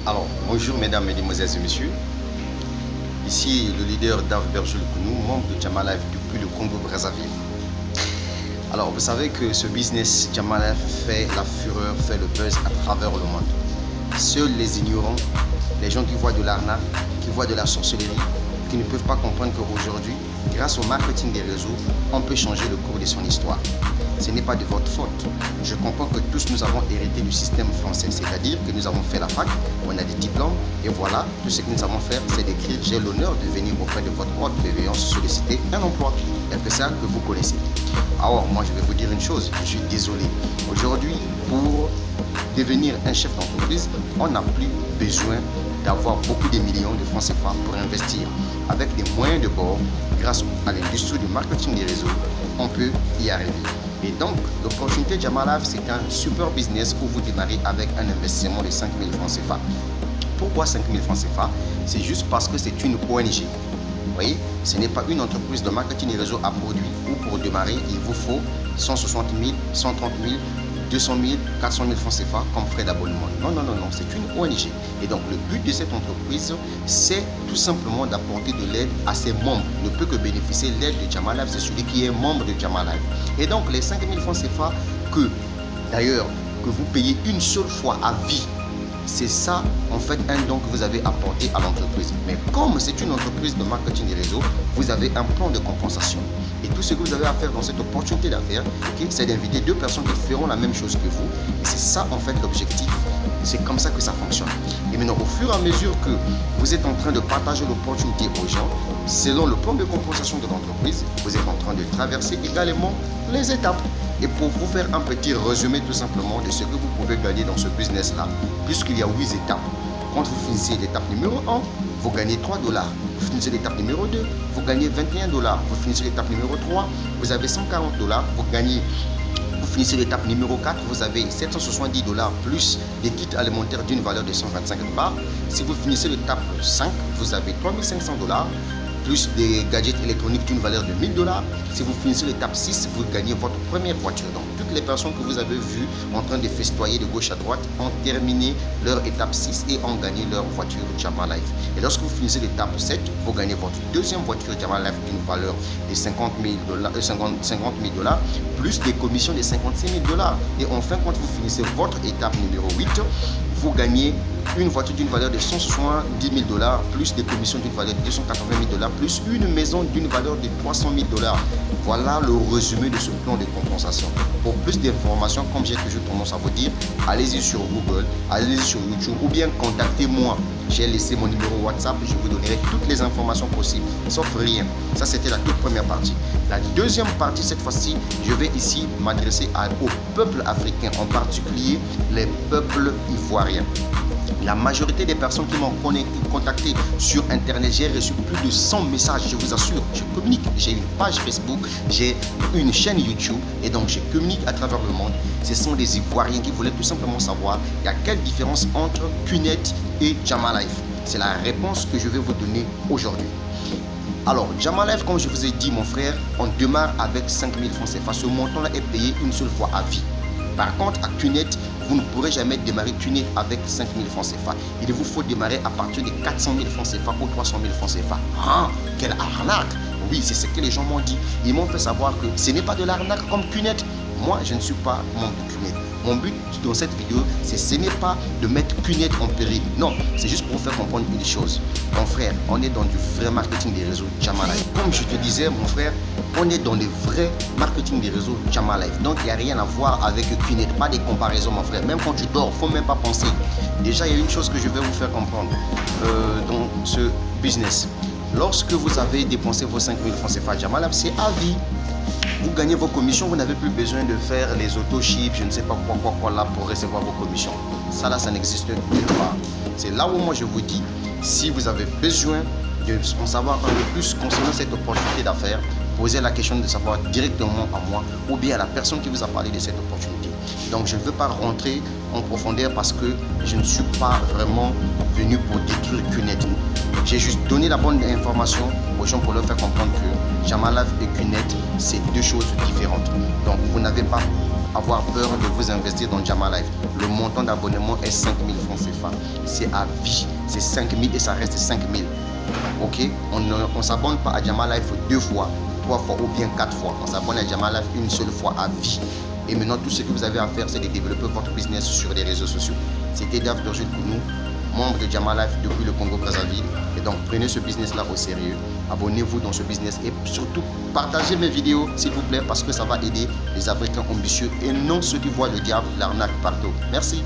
Alors, bonjour mesdames, mesdemoiselles et messieurs. Ici le leader Dave Berger-Lekounou, membre de Jama Life depuis le Congo-Brazzaville. Alors, vous savez que ce business Jama Life fait la fureur, fait le buzz à travers le monde. Seuls les ignorants, les gens qui voient de l'arnaque, qui voient de la sorcellerie, qui ne peuvent pas comprendre qu'aujourd'hui, grâce au marketing des réseaux, on peut changer le cours de son histoire. Ce n'est pas de votre faute. Je comprends que tous nous avons hérité du système français, c'est-à-dire que nous avons fait la fac, on a des diplômes, et voilà, tout ce que nous avons fait, c'est d'écrire « J'ai l'honneur de venir auprès de votre haute bienveillance solliciter un emploi ». Et que ça que vous connaissez. Alors, moi, je vais vous dire une chose, je suis désolé. Aujourd'hui, pour devenir un chef d'entreprise, on n'a plus besoin d'avoir beaucoup de millions de francs CFA pour investir. Avec des moyens de bord, grâce à l'industrie du marketing des réseaux, on peut y arriver. Et donc, l'opportunité Jama Life, c'est un super business où vous démarrez avec un investissement de 5 000 francs CFA. Pourquoi 5 000 francs CFA? C'est juste parce que c'est une ONG. Vous voyez, ce n'est pas une entreprise de marketing et réseau à produit où pour démarrer, il vous faut 160 000, 130 000, 200 000, 400 000 francs CFA comme frais d'abonnement. Non, non, non, non, c'est une ONG. Et donc, le but de cette entreprise, c'est tout simplement d'apporter de l'aide à ses membres. Ne peut que bénéficier de l'aide de Jama Life, c'est celui qui est membre de Jama Life. Et donc, les 5 000 francs CFA d'ailleurs, que vous payez une seule fois à vie, c'est ça, en fait, un don que vous avez apporté à l'entreprise. Mais comme c'est une entreprise de marketing et réseau, vous avez un plan de compensation. Et tout ce que vous avez à faire dans cette opportunité d'affaires, c'est d'inviter deux personnes qui feront la même chose que vous. Et c'est ça, en fait, l'objectif. C'est comme ça que ça fonctionne. Et maintenant, au fur et à mesure que vous êtes en train de partager l'opportunité aux gens, selon le plan de compensation de l'entreprise, vous êtes en train de traverser également les étapes. Et pour vous faire un petit résumé tout simplement de ce que vous pouvez gagner dans ce business-là, puisqu'il y a 8 étapes. Quand vous finissez l'étape numéro 1, vous gagnez 3 $. Vous finissez l'étape numéro 2, vous gagnez 21 $. Vous finissez l'étape numéro 3, vous avez 140 $. Vous finissez l'étape numéro 4, vous avez 770 $ plus des kits alimentaires d'une valeur de 125 $. Si vous finissez l'étape 5, vous avez 3500 $ plus des gadgets électroniques d'une valeur de 1000 $. Si vous finissez l'étape 6, vous gagnez votre première voiture. Donc, toutes les personnes que vous avez vues en train de festoyer de gauche à droite ont terminé leur étape 6 et ont gagné leur voiture Jama Life. Et lorsque vous finissez l'étape 7, vous gagnez votre deuxième voiture Jama Life d'une valeur de 50 000 $, plus des commissions de 56 000 $. Et enfin, quand vous finissez votre étape numéro 8, vous gagnez une voiture d'une valeur de 170 000 $, plus des commissions d'une valeur de 280 000 $, plus une maison d'une valeur de 300 000 $. Voilà le résumé de ce plan de compensation. Pour plus d'informations, comme j'ai toujours tendance à vous dire, allez-y sur Google, allez-y sur YouTube ou bien contactez-moi. J'ai laissé mon numéro WhatsApp, je vous donnerai toutes les informations possibles, sauf rien. Ça, c'était la toute première partie. La deuxième partie, cette fois-ci, je vais ici m'adresser au peuple africain, en particulier les peuples ivoiriens. La majorité des personnes qui m'ont contacté sur internet, j'ai reçu plus de 100 messages, je vous assure, je communique. J'ai une page Facebook, j'ai une chaîne YouTube et donc je communique à travers le monde. Ce sont des Ivoiriens qui voulaient tout simplement savoir il y a quelle différence entre QNET et Jama Life. C'est la réponse que je vais vous donner aujourd'hui. Alors, Jama Life, comme je vous ai dit mon frère, on démarre avec 5 000 francs CFA. Ce montant-là est payé une seule fois à vie. Par contre, à QNET, vous ne pourrez jamais démarrer QNET avec 5 000 francs CFA. Il vous faut démarrer à partir de 400 000 francs CFA ou 300 000 francs CFA. Ah, quelle arnaque! Oui, c'est ce que les gens m'ont dit. Ils m'ont fait savoir que ce n'est pas de l'arnaque comme QNET. Moi, je ne suis pas membre de QNET. Mon but dans cette vidéo, ce n'est pas de mettre QNET en péril. Non, c'est juste pour faire comprendre une chose. Mon frère, on est dans du vrai marketing des réseaux Jama Life. Comme je te disais, mon frère, on est dans le vrai marketing des réseaux Jama Life. Donc, il n'y a rien à voir avec QNET. Pas de comparaison, mon frère. Même quand tu dors, il ne faut même pas penser. Déjà, il y a une chose que je vais vous faire comprendre dans ce business. Lorsque vous avez dépensé vos 5 000 francs CFA Jama Life, c'est à vie. Vous gagnez vos commissions, vous n'avez plus besoin de faire les auto-chips, je ne sais pas quoi là pour recevoir vos commissions. Ça là, ça n'existe nulle part. C'est là où moi je vous dis, si vous avez besoin en savoir un peu plus concernant cette opportunité d'affaires, posez la question de savoir directement à moi ou bien à la personne qui vous a parlé de cette opportunité. Donc je ne veux pas rentrer en profondeur parce que je ne suis pas vraiment venu pour détruire QNET. J'ai juste donné la bonne information aux gens pour leur faire comprendre que Jama Life et QNET, c'est deux choses différentes. Donc vous n'avez pas avoir peur de vous investir dans Jama Life. Le montant d'abonnement est 5 000 francs CFA. C'est à vie. C'est 5 000 et ça reste 5 000. Ok? On ne s'abonne pas à Jama Life 2 fois, 3 fois ou bien 4 fois. On s'abonne à Jama Life une seule fois à vie. Et maintenant, tout ce que vous avez à faire, c'est de développer votre business sur les réseaux sociaux. C'était Dave Virgile Kounou, membre de Jama Life depuis le Congo-Brazzaville. Et donc, prenez ce business-là au sérieux. Abonnez-vous dans ce business et surtout, partagez mes vidéos, s'il vous plaît, parce que ça va aider les Africains ambitieux et non ceux qui voient le diable, l'arnaque partout. Merci.